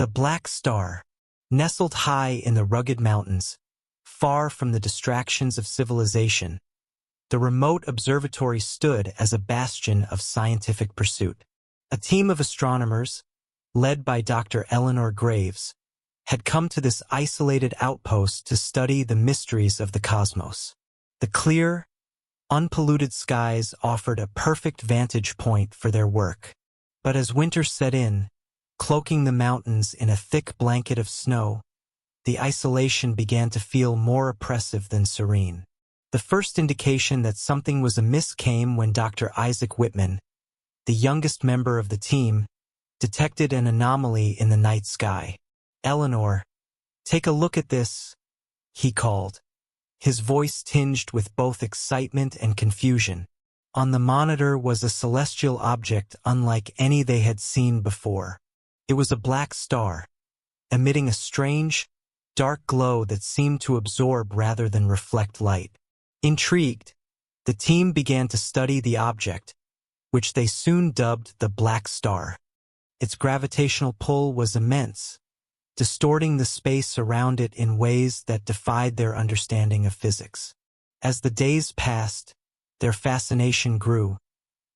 The Black Star, nestled high in the rugged mountains, far from the distractions of civilization, the remote observatory stood as a bastion of scientific pursuit. A team of astronomers, led by Dr. Eleanor Graves, had come to this isolated outpost to study the mysteries of the cosmos. The clear, unpolluted skies offered a perfect vantage point for their work. But as winter set in, cloaking the mountains in a thick blanket of snow, the isolation began to feel more oppressive than serene. The first indication that something was amiss came when Dr. Isaac Whitman, the youngest member of the team, detected an anomaly in the night sky. "Eleanor, take a look at this," he called, his voice tinged with both excitement and confusion. On the monitor was a celestial object unlike any they had seen before. It was a black star, emitting a strange, dark glow that seemed to absorb rather than reflect light. Intrigued, the team began to study the object, which they soon dubbed the Black Star. Its gravitational pull was immense, distorting the space around it in ways that defied their understanding of physics. As the days passed, their fascination grew,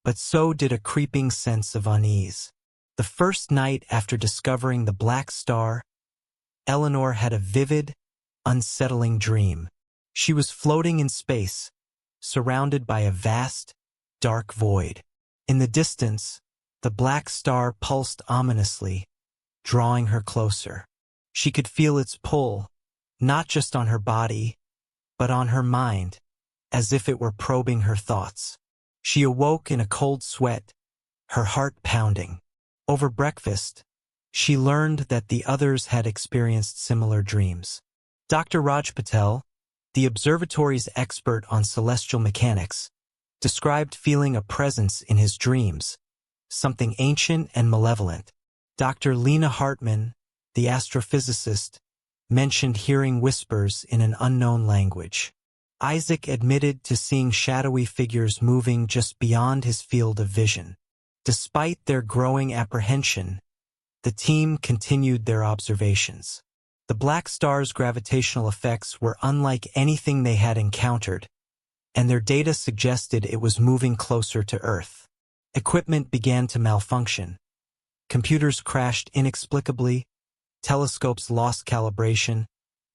but so did a creeping sense of unease. The first night after discovering the Black Star, Eleanor had a vivid, unsettling dream. She was floating in space, surrounded by a vast, dark void. In the distance, the Black Star pulsed ominously, drawing her closer. She could feel its pull, not just on her body, but on her mind, as if it were probing her thoughts. She awoke in a cold sweat, her heart pounding. Over breakfast, she learned that the others had experienced similar dreams. Dr. Raj Patel, the observatory's expert on celestial mechanics, described feeling a presence in his dreams, something ancient and malevolent. Dr. Lena Hartman, the astrophysicist, mentioned hearing whispers in an unknown language. Isaac admitted to seeing shadowy figures moving just beyond his field of vision. Despite their growing apprehension, the team continued their observations. The Black Star's gravitational effects were unlike anything they had encountered, and their data suggested it was moving closer to Earth. Equipment began to malfunction. Computers crashed inexplicably, telescopes lost calibration,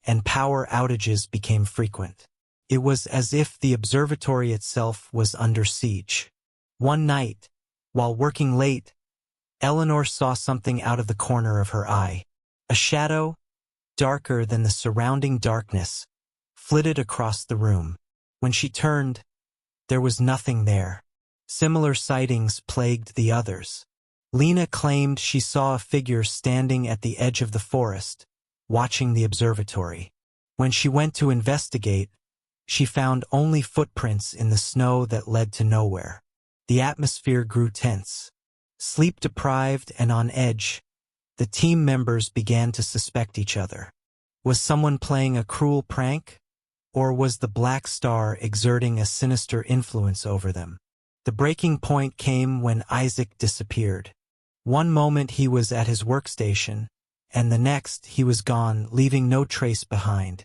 and power outages became frequent. It was as if the observatory itself was under siege. One night, while working late, Eleanor saw something out of the corner of her eye. A shadow, darker than the surrounding darkness, flitted across the room. When she turned, there was nothing there. Similar sightings plagued the others. Lena claimed she saw a figure standing at the edge of the forest, watching the observatory. When she went to investigate, she found only footprints in the snow that led to nowhere. The atmosphere grew tense. Sleep-deprived and on edge, the team members began to suspect each other. Was someone playing a cruel prank? Or was the Black Star exerting a sinister influence over them? The breaking point came when Isaac disappeared. One moment he was at his workstation, and the next he was gone, leaving no trace behind.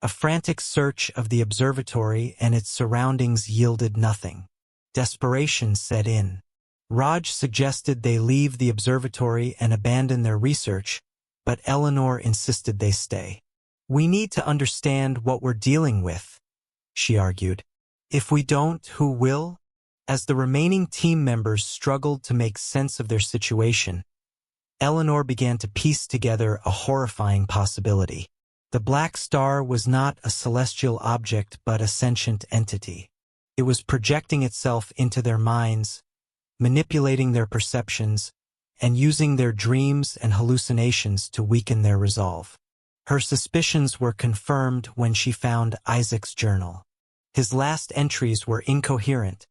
A frantic search of the observatory and its surroundings yielded nothing. Desperation set in. Raj suggested they leave the observatory and abandon their research, but Eleanor insisted they stay. "We need to understand what we're dealing with," she argued. "If we don't, who will?" As the remaining team members struggled to make sense of their situation, Eleanor began to piece together a horrifying possibility. The Black Star was not a celestial object but a sentient entity. It was projecting itself into their minds, manipulating their perceptions, and using their dreams and hallucinations to weaken their resolve. Her suspicions were confirmed when she found Isaac's journal. His last entries were incoherent,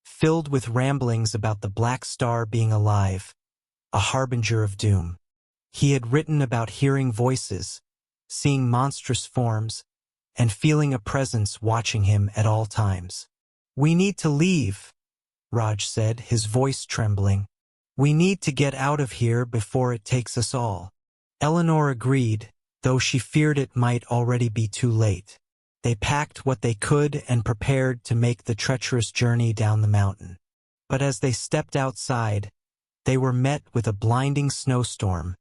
filled with ramblings about the Black Star being alive, a harbinger of doom. He had written about hearing voices, seeing monstrous forms, and feeling a presence watching him at all times. "We need to leave," Raj said, his voice trembling. "We need to get out of here before it takes us all." Eleanor agreed, though she feared it might already be too late. They packed what they could and prepared to make the treacherous journey down the mountain. But as they stepped outside, they were met with a blinding snowstorm,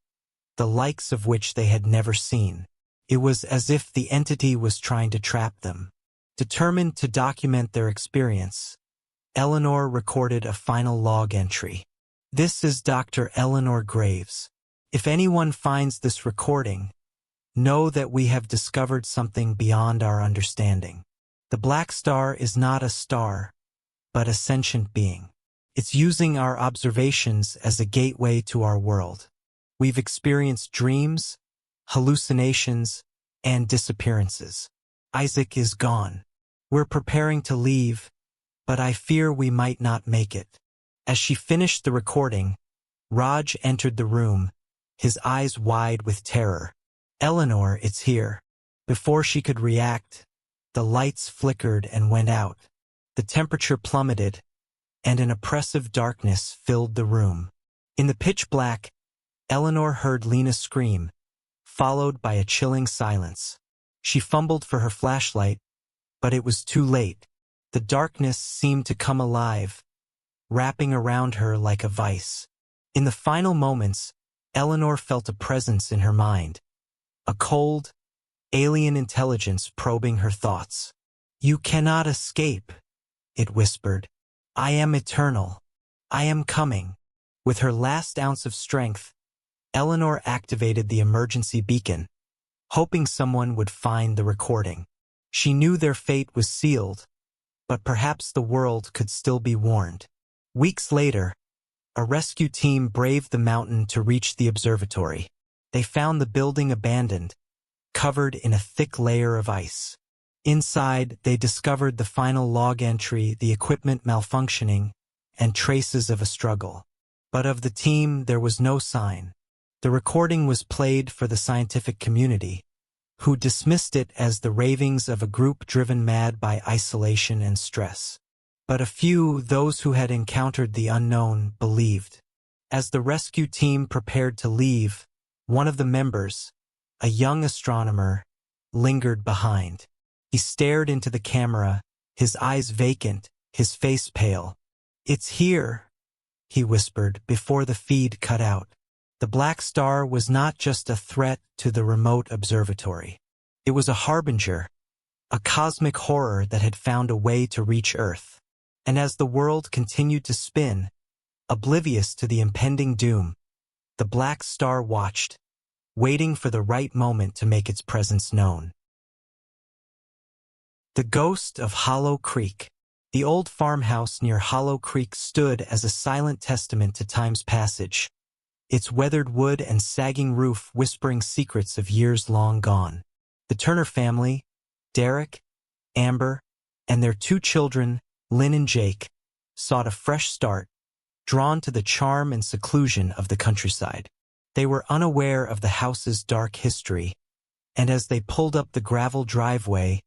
the likes of which they had never seen. It was as if the entity was trying to trap them. Determined to document their experience, Eleanor recorded a final log entry. "This is Dr. Eleanor Graves. If anyone finds this recording, know that we have discovered something beyond our understanding. The black star is not a star, but a sentient being. It's using our observations as a gateway to our world. We've experienced dreams, hallucinations, and disappearances. Isaac is gone. We're preparing to leave, but I fear we might not make it." As she finished the recording, Raj entered the room, his eyes wide with terror. "Eleanor, it's here." Before she could react, the lights flickered and went out. The temperature plummeted, and an oppressive darkness filled the room. In the pitch black, Eleanor heard Lena scream, followed by a chilling silence. She fumbled for her flashlight, but it was too late. The darkness seemed to come alive, wrapping around her like a vice. In the final moments, Eleanor felt a presence in her mind, a cold, alien intelligence probing her thoughts. "You cannot escape," it whispered. "I am eternal. I am coming." With her last ounce of strength, Eleanor activated the emergency beacon, hoping someone would find the recording. She knew their fate was sealed, but perhaps the world could still be warned. Weeks later, a rescue team braved the mountain to reach the observatory. They found the building abandoned, covered in a thick layer of ice. Inside, they discovered the final log entry, the equipment malfunctioning, and traces of a struggle. But of the team, there was no sign. The recording was played for the scientific community, who dismissed it as the ravings of a group driven mad by isolation and stress. But a few, those who had encountered the unknown, believed. As the rescue team prepared to leave, one of the members, a young astronomer, lingered behind. He stared into the camera, his eyes vacant, his face pale. "It's here," he whispered before the feed cut out. The black star was not just a threat to the remote observatory. It was a harbinger, a cosmic horror that had found a way to reach Earth. And as the world continued to spin, oblivious to the impending doom, the black star watched, waiting for the right moment to make its presence known. The ghost of Hollow Creek. The old farmhouse near Hollow Creek stood as a silent testament to time's passage, its weathered wood and sagging roof whispering secrets of years long gone. The Turner family, Derek, Amber, and their two children, Lynn and Jake, sought a fresh start, drawn to the charm and seclusion of the countryside. They were unaware of the house's dark history, and as they pulled up the gravel driveway,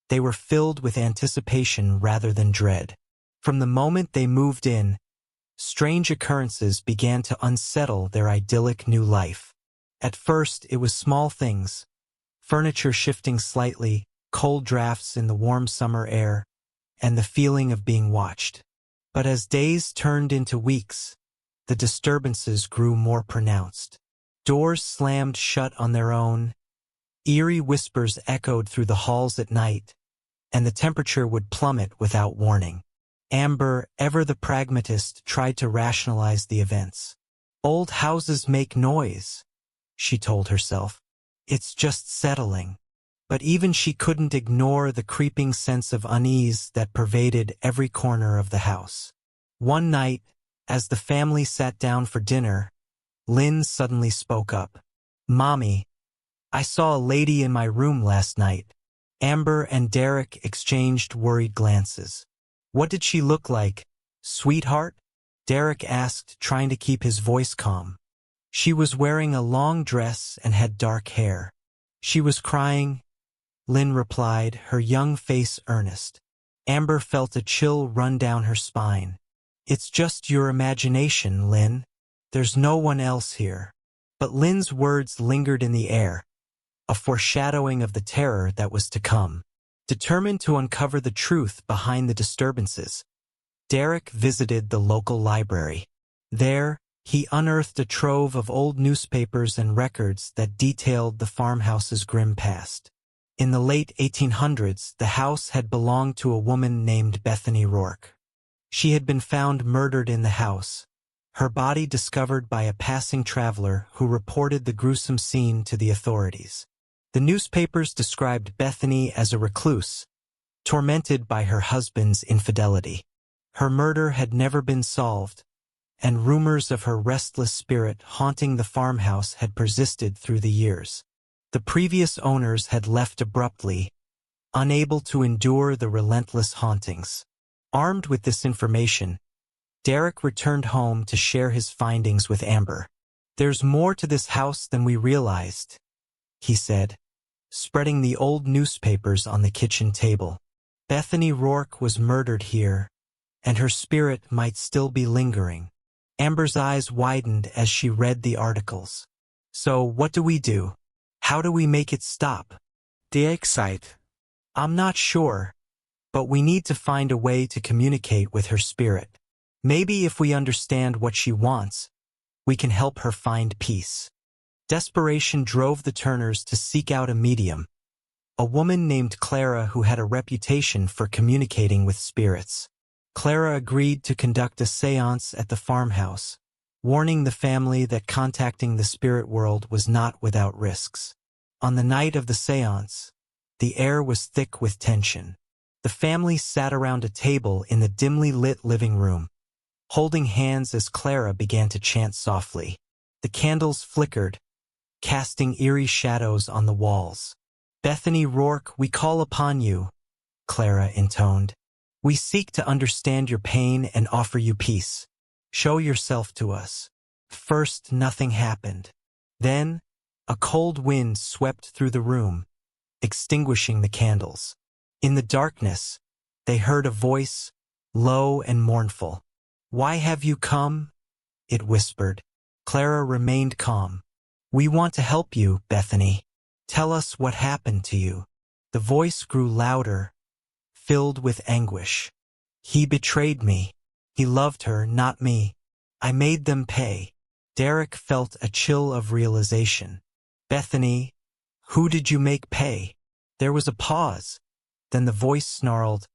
they were filled with anticipation rather than dread. From the moment they moved in, strange occurrences began to unsettle their idyllic new life. At first, it was small things, furniture shifting slightly, cold drafts in the warm summer air, and the feeling of being watched. But as days turned into weeks, the disturbances grew more pronounced. Doors slammed shut on their own, eerie whispers echoed through the halls at night, and the temperature would plummet without warning. Amber, ever the pragmatist, tried to rationalize the events. "Old houses make noise," she told herself. "It's just settling." But even she couldn't ignore the creeping sense of unease that pervaded every corner of the house. One night, as the family sat down for dinner, Lynn suddenly spoke up. "Mommy, I saw a lady in my room last night." Amber and Derek exchanged worried glances. "What did she look like, sweetheart?" Derek asked, trying to keep his voice calm. "She was wearing a long dress and had dark hair. She was crying," Lynn replied, her young face earnest. Amber felt a chill run down her spine. "It's just your imagination, Lynn. There's no one else here." But Lynn's words lingered in the air, a foreshadowing of the terror that was to come. Determined to uncover the truth behind the disturbances, Derek visited the local library. There, he unearthed a trove of old newspapers and records that detailed the farmhouse's grim past. In the late 1800s, the house had belonged to a woman named Bethany Rourke. She had been found murdered in the house, her body discovered by a passing traveler who reported the gruesome scene to the authorities. The newspapers described Bethany as a recluse, tormented by her husband's infidelity. Her murder had never been solved, and rumors of her restless spirit haunting the farmhouse had persisted through the years. The previous owners had left abruptly, unable to endure the relentless hauntings. Armed with this information, Derek returned home to share his findings with Amber. "There's more to this house than we realized," he said, spreading the old newspapers on the kitchen table. "Bethany Rourke was murdered here, and her spirit might still be lingering." Amber's eyes widened as she read the articles. "So what do we do? How do we make it stop?" Derek sighed. "I'm not sure, but we need to find a way to communicate with her spirit. Maybe if we understand what she wants, we can help her find peace." Desperation drove the Turners to seek out a medium, a woman named Clara who had a reputation for communicating with spirits. Clara agreed to conduct a séance at the farmhouse, warning the family that contacting the spirit world was not without risks. On the night of the séance, the air was thick with tension. The family sat around a table in the dimly lit living room, holding hands as Clara began to chant softly. The candles flickered, casting eerie shadows on the walls. "Bethany Rourke, we call upon you," Clara intoned. "We seek to understand your pain and offer you peace. Show yourself to us." First, nothing happened. Then, a cold wind swept through the room, extinguishing the candles. In the darkness, they heard a voice, low and mournful. "Why have you come?" it whispered. Clara remained calm. "We want to help you, Bethany. Tell us what happened to you." The voice grew louder, filled with anguish. "He betrayed me. He loved her, not me. I made them pay." Derek felt a chill of realization. "Bethany, who did you make pay?" There was a pause. Then the voice snarled,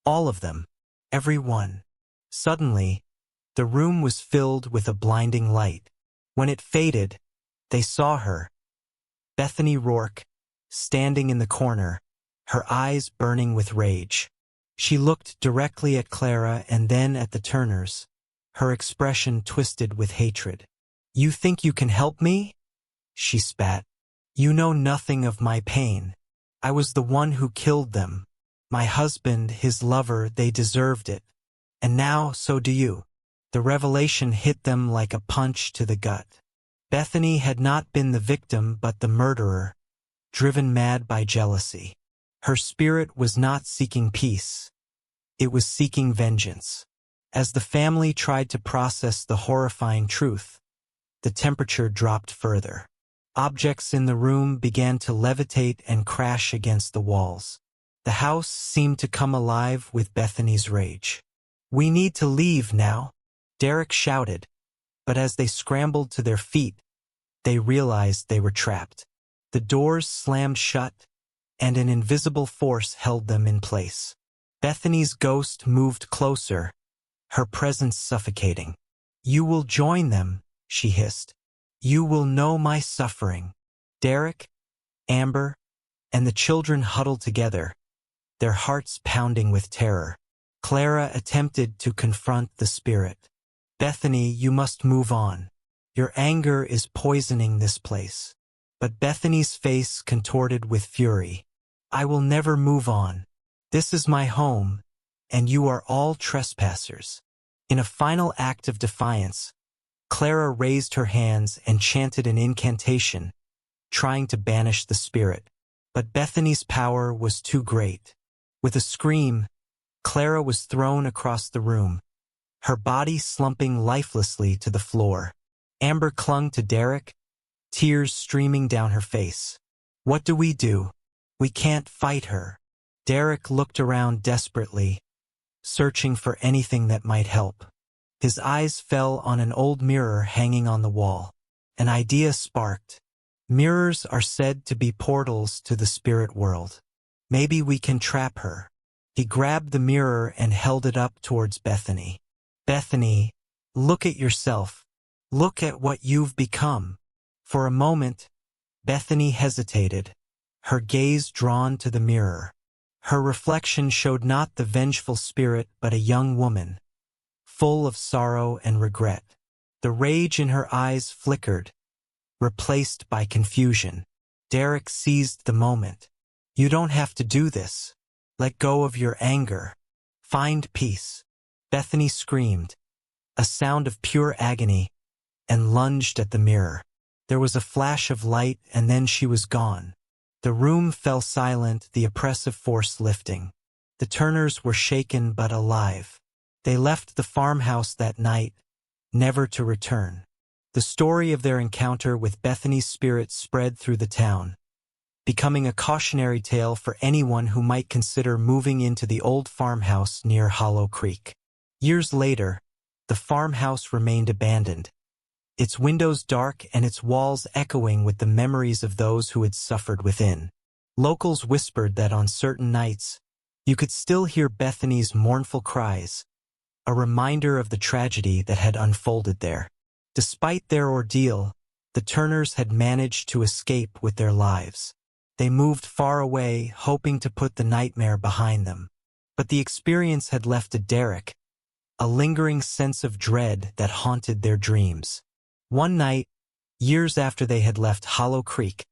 "All of them. Every one." Suddenly, the room was filled with a blinding light. When it faded, they saw her, Bethany Rourke, standing in the corner, her eyes burning with rage. She looked directly at Clara and then at the Turners, her expression twisted with hatred. "You think you can help me?" she spat. "You know nothing of my pain. I was the one who killed them. My husband, his lover, they deserved it. And now, so do you." The revelation hit them like a punch to the gut. Bethany had not been the victim but the murderer, driven mad by jealousy. Her spirit was not seeking peace. It was seeking vengeance. As the family tried to process the horrifying truth, the temperature dropped further. Objects in the room began to levitate and crash against the walls. The house seemed to come alive with Bethany's rage. "We need to leave now," Derek shouted, but as they scrambled to their feet, they realized they were trapped. The doors slammed shut, and an invisible force held them in place. Bethany's ghost moved closer, her presence suffocating. "You will join them," she hissed. "You will know my suffering." Derek, Amber, and the children huddled together, their hearts pounding with terror. Clara attempted to confront the spirit. "Bethany, you must move on. Your anger is poisoning this place." But Bethany's face contorted with fury. "I will never move on. This is my home, and you are all trespassers." In a final act of defiance, Clara raised her hands and chanted an incantation, trying to banish the spirit. But Bethany's power was too great. With a scream, Clara was thrown across the room, her body slumping lifelessly to the floor. Amber clung to Derek, tears streaming down her face. What do? We can't fight her. Derek looked around desperately, searching for anything that might help. His eyes fell on an old mirror hanging on the wall. An idea sparked. Mirrors are said to be portals to the spirit world. Maybe we can trap her. He grabbed the mirror and held it up towards Bethany. Bethany, look at yourself. Look at what you've become. For a moment, Bethany hesitated, her gaze drawn to the mirror. Her reflection showed not the vengeful spirit but a young woman, full of sorrow and regret. The rage in her eyes flickered, replaced by confusion. Derek seized the moment. You don't have to do this. Let go of your anger. Find peace. Bethany screamed, a sound of pure agony, and lunged at the mirror. There was a flash of light and then she was gone. The room fell silent, the oppressive force lifting. The Turners were shaken but alive. They left the farmhouse that night, never to return. The story of their encounter with Bethany's spirit spread through the town, becoming a cautionary tale for anyone who might consider moving into the old farmhouse near Hollow Creek. Years later, the farmhouse remained abandoned, its windows dark and its walls echoing with the memories of those who had suffered within. Locals whispered that on certain nights, you could still hear Bethany's mournful cries, a reminder of the tragedy that had unfolded there. Despite their ordeal, the Turners had managed to escape with their lives. They moved far away, hoping to put the nightmare behind them. But the experience had left Derek a lingering sense of dread that haunted their dreams. One night, years after they had left Hollow Creek,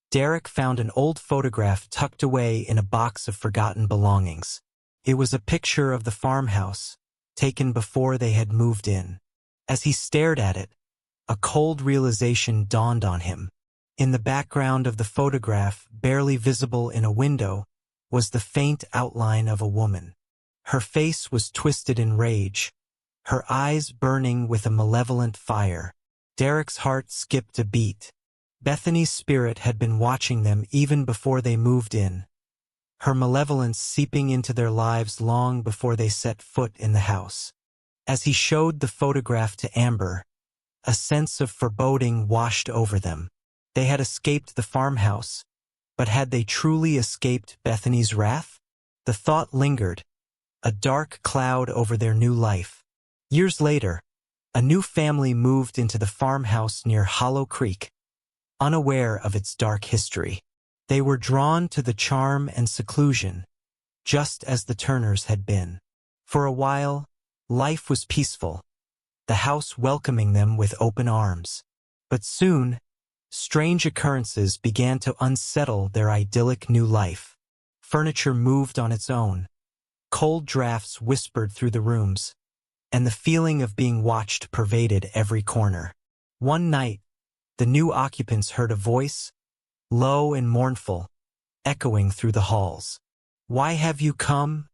Derek found an old photograph tucked away in a box of forgotten belongings. It was a picture of the farmhouse, taken before they had moved in. As he stared at it, a cold realization dawned on him. In the background of the photograph, barely visible in a window, was the faint outline of a woman. Her face was twisted in rage, her eyes burning with a malevolent fire. Derek's heart skipped a beat. Bethany's spirit had been watching them even before they moved in, her malevolence seeping into their lives long before they set foot in the house. As he showed the photograph to Amber, a sense of foreboding washed over them. They had escaped the farmhouse, but had they truly escaped Bethany's wrath? The thought lingered, a dark cloud over their new life. Years later, a new family moved into the farmhouse near Hollow Creek, unaware of its dark history. They were drawn to the charm and seclusion, just as the Turners had been. For a while, life was peaceful, the house welcoming them with open arms. But soon, strange occurrences began to unsettle their idyllic new life. Furniture moved on its own, cold drafts whispered through the rooms, and the feeling of being watched pervaded every corner. One night, the new occupants heard a voice, low and mournful, echoing through the halls. "Why have you come?"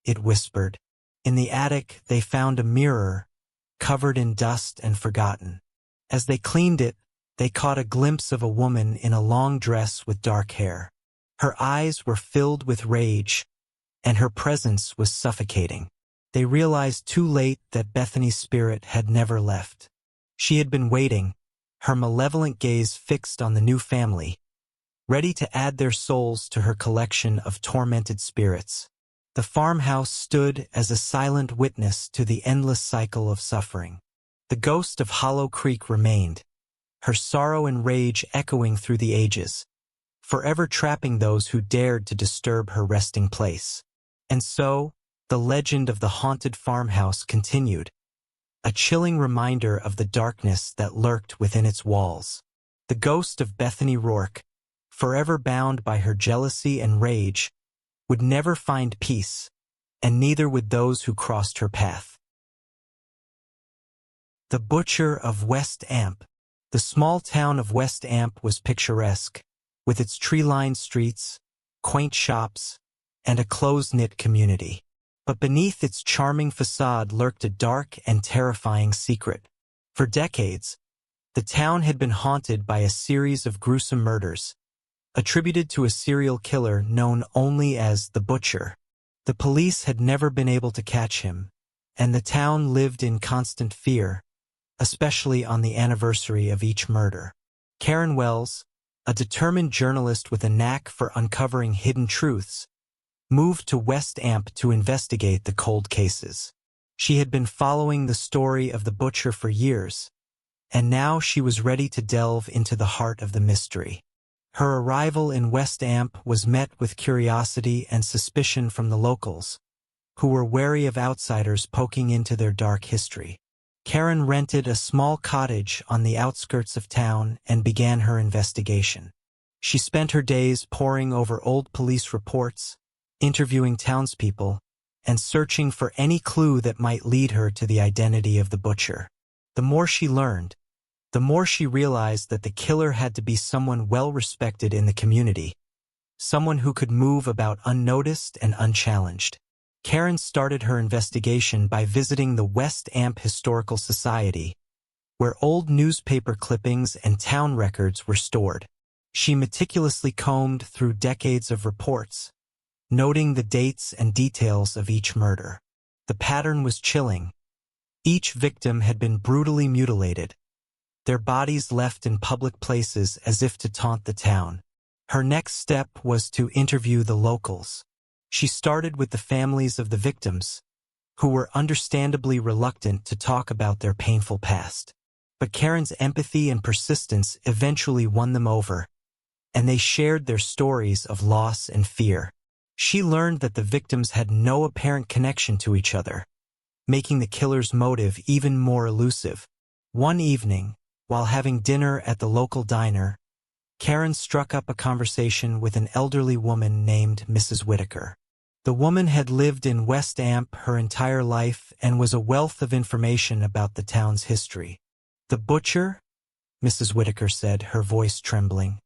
it whispered. In the attic, they found a mirror, covered in dust and forgotten. As they cleaned it, they caught a glimpse of a woman in a long dress with dark hair. Her eyes were filled with rage, and her presence was suffocating. They realized too late that Bethany's spirit had never left. She had been waiting, her malevolent gaze fixed on the new family, ready to add their souls to her collection of tormented spirits. The farmhouse stood as a silent witness to the endless cycle of suffering. The ghost of Hollow Creek remained, her sorrow and rage echoing through the ages, forever trapping those who dared to disturb her resting place. And so, the legend of the haunted farmhouse continued, a chilling reminder of the darkness that lurked within its walls. The ghost of Bethany Rourke, forever bound by her jealousy and rage, would never find peace, and neither would those who crossed her path. The Butcher of West Amp. The small town of West Amp was picturesque, with its tree-lined streets, quaint shops, and a close-knit community. But beneath its charming facade lurked a dark and terrifying secret. For decades, The town had been haunted by a series of gruesome murders, attributed to a serial killer known only as the Butcher. The police had never been able to catch him, and the town lived in constant fear, especially on the anniversary of each murder. Karen Wells, a determined journalist with a knack for uncovering hidden truths, moved to West Amp to investigate the cold cases. She had been following the story of the Butcher for years, and now she was ready to delve into the heart of the mystery. Her arrival in West Amp was met with curiosity and suspicion from the locals, who were wary of outsiders poking into their dark history. Karen rented a small cottage on the outskirts of town and began her investigation. She spent her days poring over old police reports, interviewing townspeople, and searching for any clue that might lead her to the identity of the Butcher. The more she learned, the more she realized that the killer had to be someone well-respected in the community, someone who could move about unnoticed and unchallenged. Karen started her investigation by visiting the West Amp Historical Society, where old newspaper clippings and town records were stored. She meticulously combed through decades of reports, noting the dates and details of each murder. The pattern was chilling. Each victim had been brutally mutilated, their bodies left in public places as if to taunt the town. Her next step was to interview the locals. She started with the families of the victims, who were understandably reluctant to talk about their painful past. But Karen's empathy and persistence eventually won them over, and they shared their stories of loss and fear. She learned that the victims had no apparent connection to each other, making the killer's motive even more elusive. One evening, while having dinner at the local diner, Karen struck up a conversation with an elderly woman named Mrs. Whitaker. The woman had lived in West Amp her entire life and was a wealth of information about the town's history. "The Butcher," Mrs. Whitaker said, her voice trembling,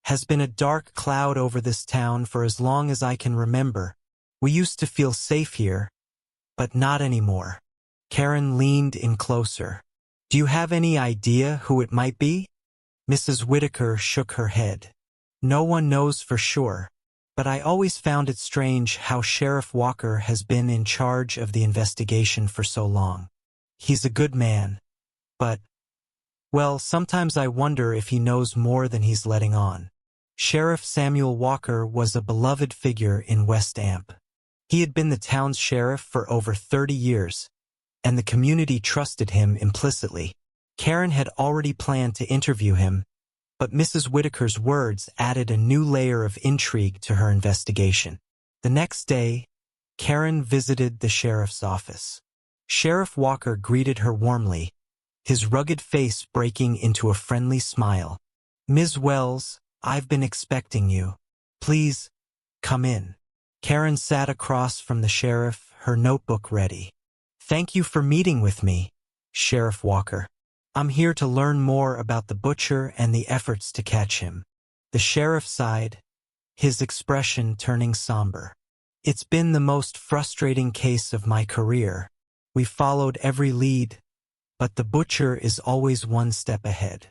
"has been a dark cloud over this town for as long as I can remember. We used to feel safe here, but not anymore." Karen leaned in closer. "Do you have any idea who it might be?" Mrs. Whitaker shook her head. "No one knows for sure, but I always found it strange how Sheriff Walker has been in charge of the investigation for so long. He's a good man, but, well, sometimes I wonder if he knows more than he's letting on." Sheriff Samuel Walker was a beloved figure in West Amp. He had been the town's sheriff for over 30 years, and the community trusted him implicitly. Karen had already planned to interview him, but Mrs. Whitaker's words added a new layer of intrigue to her investigation. The next day, Karen visited the sheriff's office. Sheriff Walker greeted her warmly, his rugged face breaking into a friendly smile. "Ms. Wells, I've been expecting you. Please, come in." Karen sat across from the sheriff, her notebook ready. "Thank you for meeting with me, Sheriff Walker. I'm here to learn more about the Butcher and the efforts to catch him." The sheriff sighed, his expression turning somber. "It's been the most frustrating case of my career. We followed every lead, but the Butcher is always one step ahead.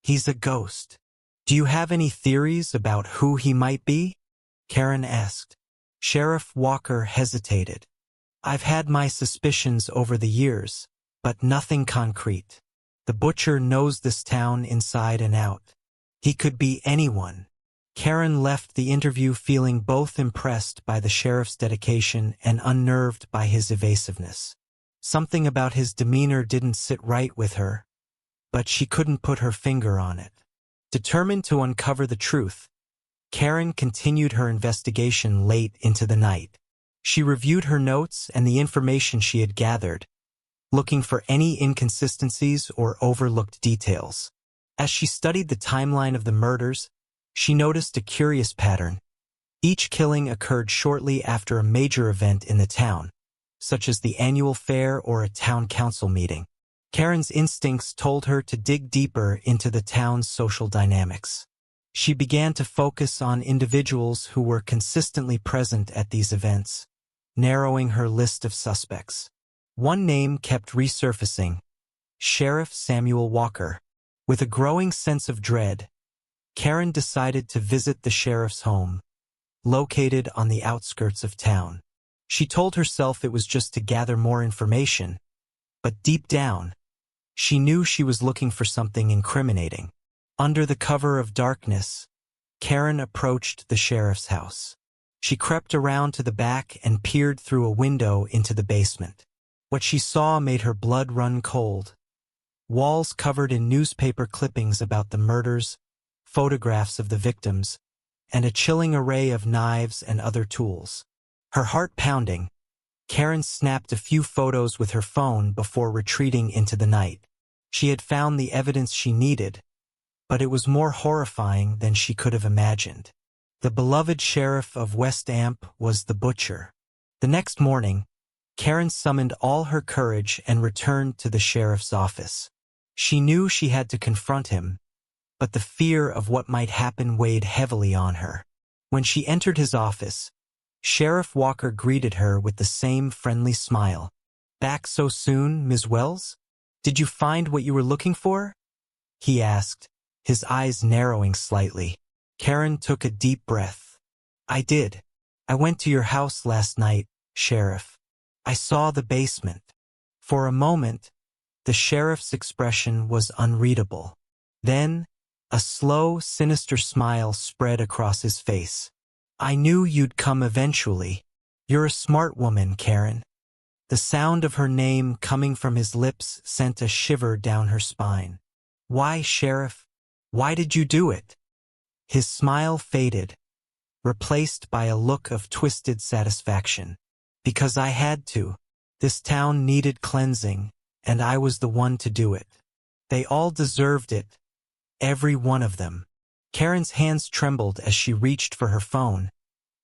He's a ghost. Do you have any theories about who he might be?" Karen asked. Sheriff Walker hesitated. "I've had my suspicions over the years, but nothing concrete. The Butcher knows this town inside and out. He could be anyone." Karen left the interview feeling both impressed by the sheriff's dedication and unnerved by his evasiveness. Something about his demeanor didn't sit right with her, but she couldn't put her finger on it. Determined to uncover the truth, Karen continued her investigation late into the night. She reviewed her notes and the information she had gathered, looking for any inconsistencies or overlooked details. As she studied the timeline of the murders, she noticed a curious pattern. Each killing occurred shortly after a major event in the town, such as the annual fair or a town council meeting. Karen's instincts told her to dig deeper into the town's social dynamics. She began to focus on individuals who were consistently present at these events, narrowing her list of suspects. One name kept resurfacing: Sheriff Samuel Walker. With a growing sense of dread, Karen decided to visit the sheriff's home, located on the outskirts of town. She told herself it was just to gather more information, but deep down, she knew she was looking for something incriminating. Under the cover of darkness, Karen approached the sheriff's house. She crept around to the back and peered through a window into the basement. What she saw made her blood run cold. Walls covered in newspaper clippings about the murders, photographs of the victims, and a chilling array of knives and other tools. Her heart pounding, Karen snapped a few photos with her phone before retreating into the night. She had found the evidence she needed, but it was more horrifying than she could have imagined. The beloved sheriff of West Amp was the butcher. The next morning, Karen summoned all her courage and returned to the sheriff's office. She knew she had to confront him, but the fear of what might happen weighed heavily on her. When she entered his office, Sheriff Walker greeted her with the same friendly smile. "Back so soon, Ms. Wells? Did you find what you were looking for?" he asked, his eyes narrowing slightly. Karen took a deep breath. "I did. I went to your house last night, Sheriff. I saw the basement." For a moment, the sheriff's expression was unreadable. Then, a slow, sinister smile spread across his face. "I knew you'd come eventually. You're a smart woman, Karen." The sound of her name coming from his lips sent a shiver down her spine. "Why, Sheriff? Why did you do it?" His smile faded, replaced by a look of twisted satisfaction. "Because I had to. This town needed cleansing, and I was the one to do it. They all deserved it. Every one of them." Karen's hands trembled as she reached for her phone,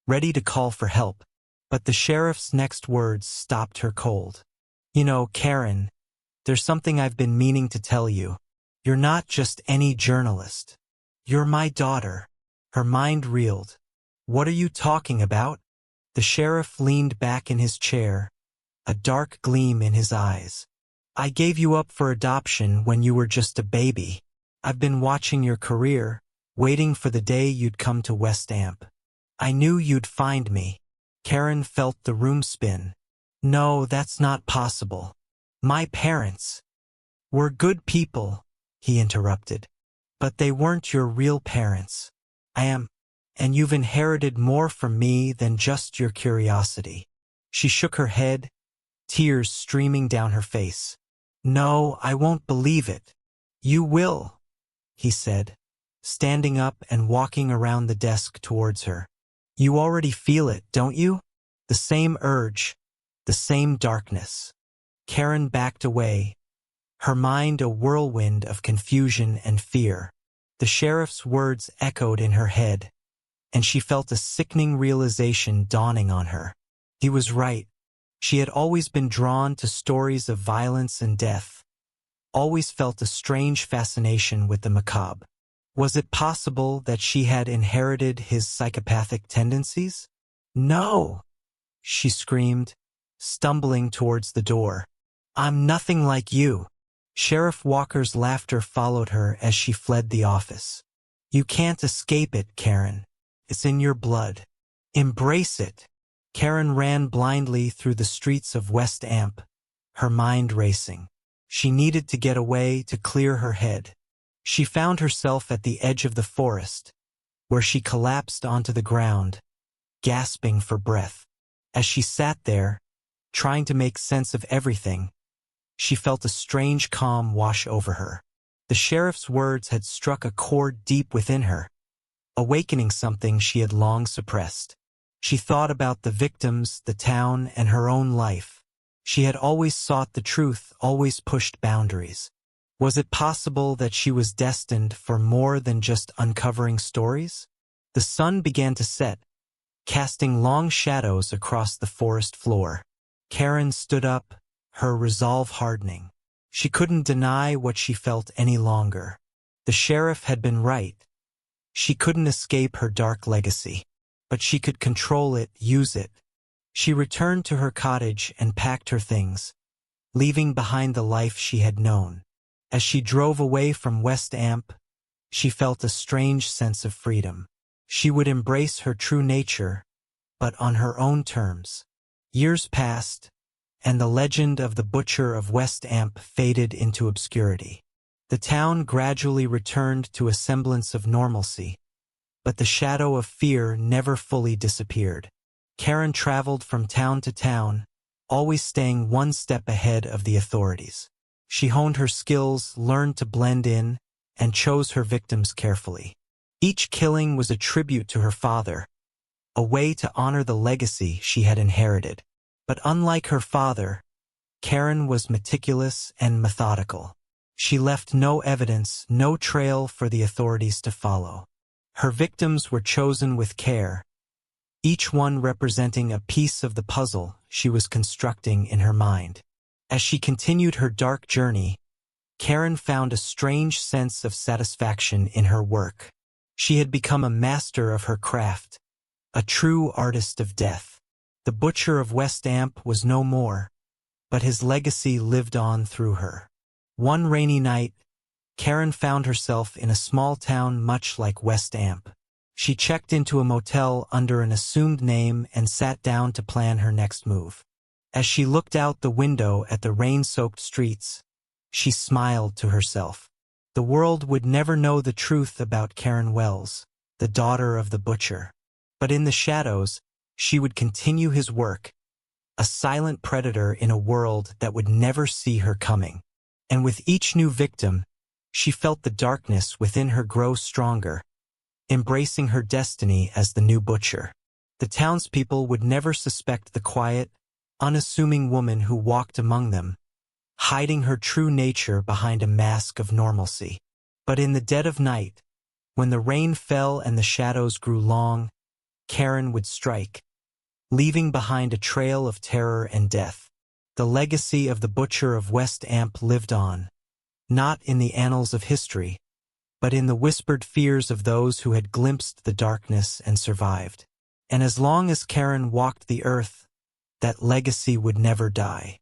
ready to call for help, but the sheriff's next words stopped her cold. "You know, Karen, there's something I've been meaning to tell you. You're not just any journalist. You're my daughter." Her mind reeled. "What are you talking about?" The sheriff leaned back in his chair, a dark gleam in his eyes. "I gave you up for adoption when you were just a baby. I've been watching your career, waiting for the day you'd come to West Amp. I knew you'd find me." Karen felt the room spin. "No, that's not possible. My parents were good people," he interrupted. "But they weren't your real parents. I am, and you've inherited more from me than just your curiosity." She shook her head, tears streaming down her face. "No, I won't believe it." "You will," he said, standing up and walking around the desk towards her. "You already feel it, don't you? The same urge, the same darkness." Karen backed away, her mind a whirlwind of confusion and fear. The sheriff's words echoed in her head, and she felt a sickening realization dawning on her. He was right. She had always been drawn to stories of violence and death, always felt a strange fascination with the macabre. Was it possible that she had inherited his psychopathic tendencies? "No!" she screamed, stumbling towards the door. "I'm nothing like you." Sheriff Walker's laughter followed her as she fled the office. "You can't escape it, Karen. It's in your blood. Embrace it." Karen ran blindly through the streets of West Amp, her mind racing. She needed to get away to clear her head. She found herself at the edge of the forest, where she collapsed onto the ground, gasping for breath. As she sat there, trying to make sense of everything, she felt a strange calm wash over her. The sheriff's words had struck a chord deep within her, awakening something she had long suppressed. She thought about the victims, the town, and her own life. She had always sought the truth, always pushed boundaries. Was it possible that she was destined for more than just uncovering stories? The sun began to set, casting long shadows across the forest floor. Karen stood up, her resolve hardening. She couldn't deny what she felt any longer. The sheriff had been right. She couldn't escape her dark legacy, but she could control it, use it. She returned to her cottage and packed her things, leaving behind the life she had known. As she drove away from West Amp, she felt a strange sense of freedom. She would embrace her true nature, but on her own terms. Years passed, and the legend of the Butcher of West Amp faded into obscurity. The town gradually returned to a semblance of normalcy, but the shadow of fear never fully disappeared. Karen traveled from town to town, always staying one step ahead of the authorities. She honed her skills, learned to blend in, and chose her victims carefully. Each killing was a tribute to her father, a way to honor the legacy she had inherited. But unlike her father, Karen was meticulous and methodical. She left no evidence, no trail for the authorities to follow. Her victims were chosen with care, each one representing a piece of the puzzle she was constructing in her mind. As she continued her dark journey, Karen found a strange sense of satisfaction in her work. She had become a master of her craft, a true artist of death. The Butcher of West Amp was no more, but his legacy lived on through her. One rainy night, Karen found herself in a small town much like West Amp. She checked into a motel under an assumed name and sat down to plan her next move. As she looked out the window at the rain-soaked streets, she smiled to herself. The world would never know the truth about Karen Wells, the daughter of the Butcher. But in the shadows, she would continue his work, a silent predator in a world that would never see her coming. And with each new victim, she felt the darkness within her grow stronger, embracing her destiny as the new Butcher. The townspeople would never suspect the quiet, unassuming woman who walked among them, hiding her true nature behind a mask of normalcy. But in the dead of night, when the rain fell and the shadows grew long, Karen would strike, leaving behind a trail of terror and death. The legacy of the Butcher of West Amp lived on, not in the annals of history, but in the whispered fears of those who had glimpsed the darkness and survived. And as long as Karen walked the earth, that legacy would never die.